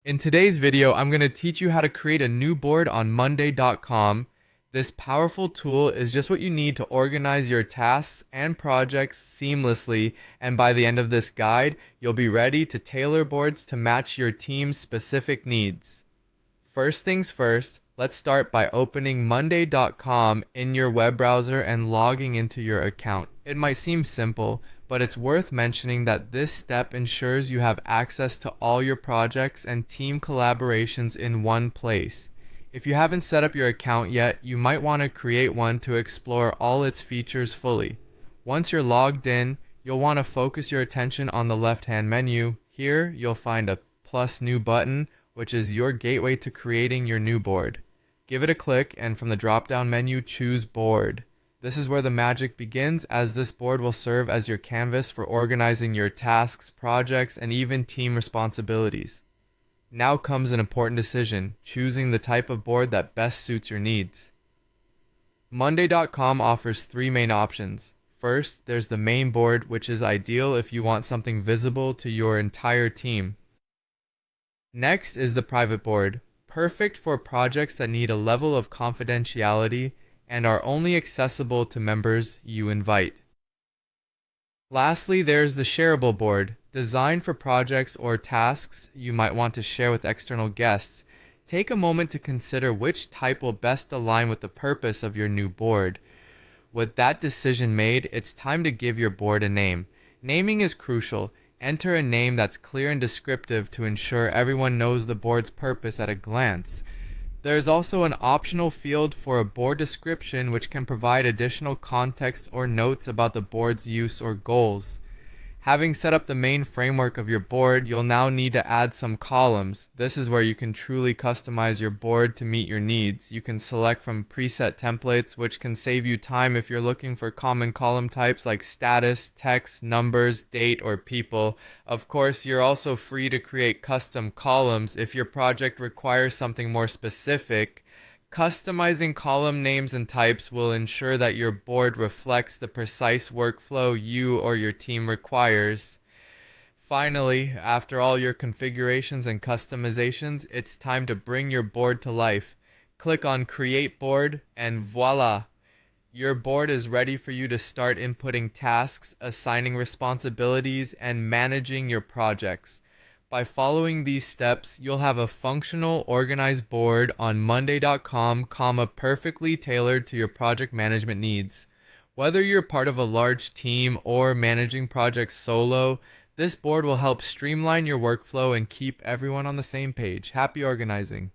In today's video, I'm going to teach you how to create a new board on Monday.com. This powerful tool is just what you need to organize your tasks and projects seamlessly, and by the end of this guide, you'll be ready to tailor boards to match your team's specific needs. First things first, let's start by opening Monday.com in your web browser and logging into your account. It might seem simple, but it's worth mentioning that this step ensures you have access to all your projects and team collaborations in one place. If you haven't set up your account yet, you might want to create one to explore all its features fully. Once you're logged in, you'll want to focus your attention on the left-hand menu. Here, you'll find a plus new button, which is your gateway to creating your new board. Give it a click, and from the drop-down menu, choose Board. This is where the magic begins, as this board will serve as your canvas for organizing your tasks, projects, and even team responsibilities. Now comes an important decision, choosing the type of board that best suits your needs. Monday.com offers three main options. First, there's the main board, which is ideal if you want something visible to your entire team. Next is the private board, perfect for projects that need a level of confidentiality and are only accessible to members you invite. Lastly, there's the shareable board, designed for projects or tasks you might want to share with external guests. Take a moment to consider which type will best align with the purpose of your new board. With that decision made, it's time to give your board a name. Naming is crucial. Enter a name that's clear and descriptive to ensure everyone knows the board's purpose at a glance. There is also an optional field for a board description, which can provide additional context or notes about the board's use or goals. Having set up the main framework of your board, you'll now need to add some columns. This is where you can truly customize your board to meet your needs. You can select from preset templates, which can save you time if you're looking for common column types like status, text, numbers, date, or people. Of course, you're also free to create custom columns if your project requires something more specific. Customizing column names and types will ensure that your board reflects the precise workflow you or your team requires. Finally, after all your configurations and customizations, it's time to bring your board to life. Click on Create Board, and voila! Your board is ready for you to start inputting tasks, assigning responsibilities, and managing your projects. By following these steps, you'll have a functional, organized board on Monday.com, perfectly tailored to your project management needs. Whether you're part of a large team or managing projects solo, this board will help streamline your workflow and keep everyone on the same page. Happy organizing!